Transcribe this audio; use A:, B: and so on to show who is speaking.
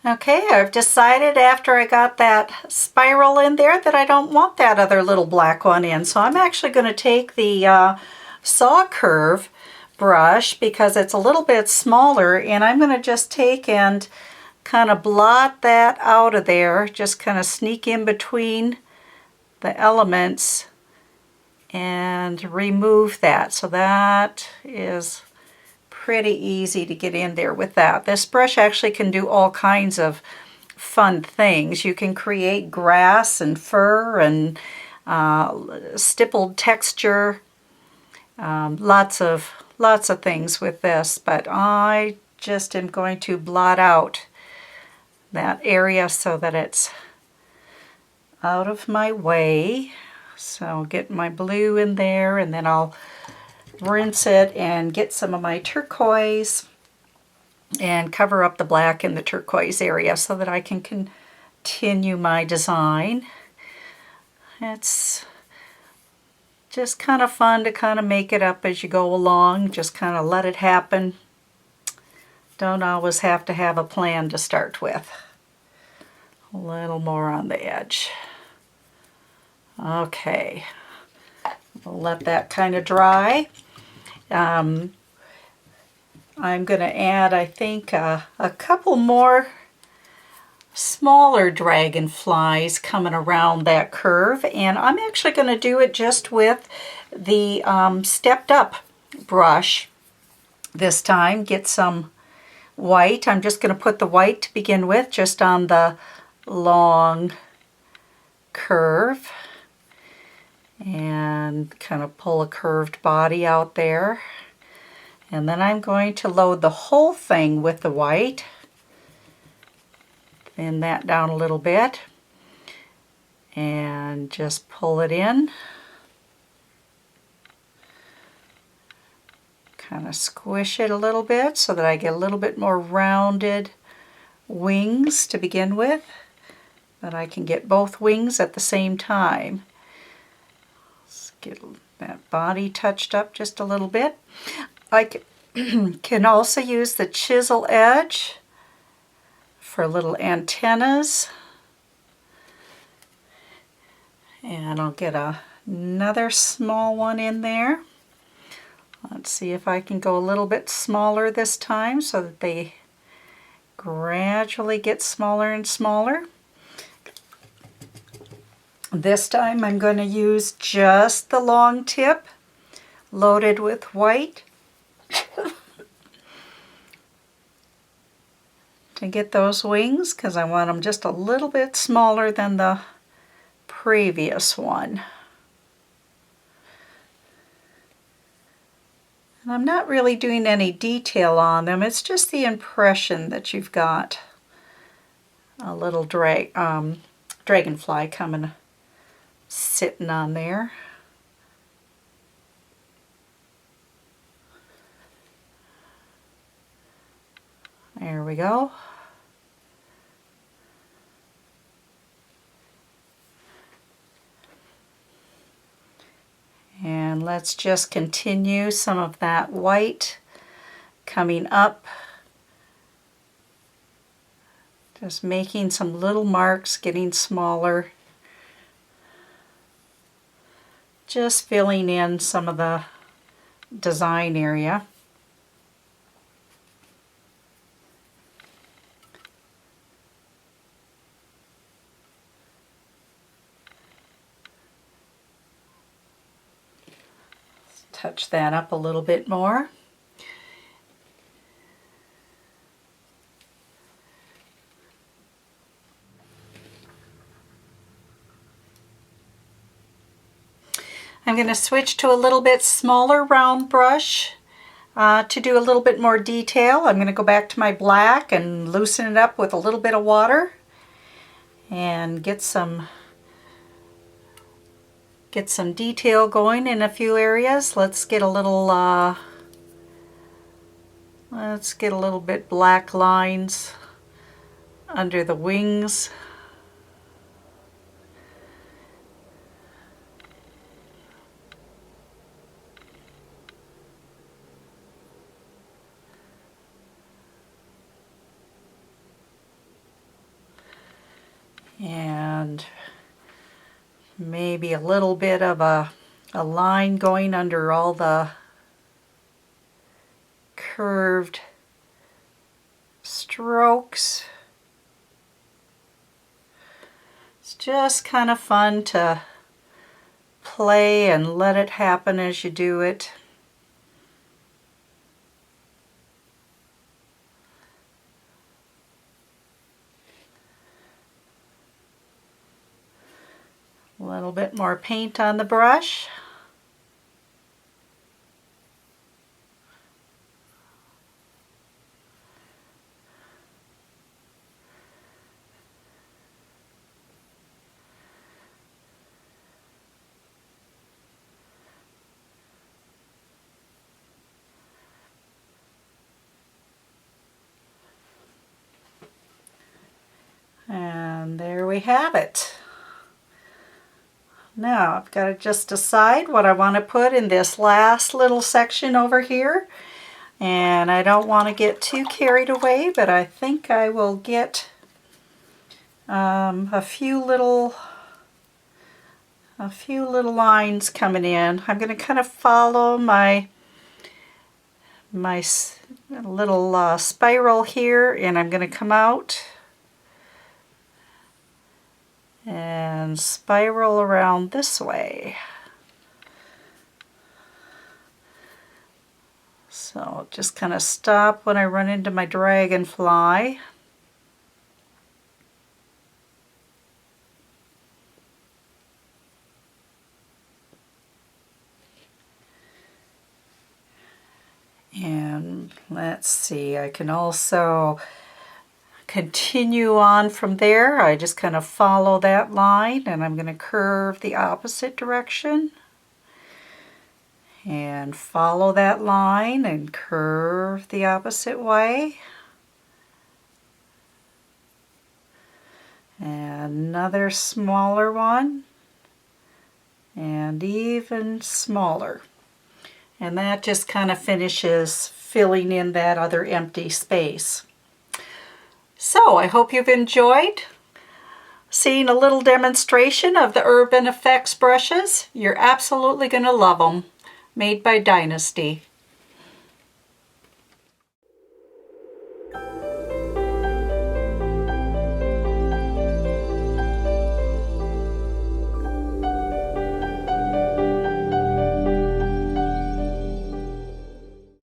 A: Okay, I've decided after I got that spiral in there that I don't want that other little black one in. So I'm actually going to take the saw curve brush because it's a little bit smaller, and I'm going to just take and kind of blot that out of there, just kind of sneak in between the elements and remove that. So that is pretty easy to get in there with that. This brush actually can do all kinds of fun things. You can create grass and fur and stippled texture, lots of things with this, but I just am going to blot out that area so that it's out of my way. So get my blue in there, and then I'll rinse it and get some of my turquoise and cover up the black in the turquoise area so that I can continue my design. It's just kind of fun to kind of make it up as you go along, just kind of let it happen. Don't always have to have a plan to start with. A little more on the edge. Okay, we'll let that kind of dry. I'm going to add, I think, a couple more smaller dragonflies coming around that curve, and I'm actually going to do it just with the stepped up brush this time. Get some white. I'm just going to put the white to begin with, just on the long curve, and kind of pull a curved body out there. And then I'm going to load the whole thing with the white. Thin that down a little bit and just pull it in. Kind of squish it a little bit so that I get a little bit more rounded wings to begin with, that I can get both wings at the same time. Let's get that body touched up just a little bit. I can also use the chisel edge for little antennas. And I'll get another small one in there. Let's see if I can go a little bit smaller this time so that they gradually get smaller and smaller. This time I'm going to use just the long tip loaded with white to get those wings, because I want them just a little bit smaller than the previous one. And I'm not really doing any detail on them, it's just the impression that you've got a little dragonfly coming, sitting on there. There we go. And let's just continue some of that white coming up. Just making some little marks, getting smaller. Just filling in some of the design area. Touch that up a little bit more. I'm going to switch to a little bit smaller round brush to do a little bit more detail. I'm going to go back to my black and loosen it up with a little bit of water and get some detail going in a few areas. Let's get a little bit black lines under the wings. And maybe a little bit of a line going under all the curved strokes. It's just kind of fun to play and let it happen as you do it. A little bit more paint on the brush. And there we have it. Now I've got to just decide what I want to put in this last little section over here. And I don't want to get too carried away, but I think I will get a few little lines coming in. I'm going to kind of follow my little spiral here, and I'm going to come out and spiral around this way. So just kind of stop when I run into my dragonfly. And let's see, I can also continue on from there. I just kind of follow that line, and I'm going to curve the opposite direction and follow that line and curve the opposite way. And another smaller one, and even smaller. And that just kind of finishes filling in that other empty space. So I hope you've enjoyed seeing a little demonstration of the Urban Effects brushes. You're absolutely going to love them. Made by Dynasty.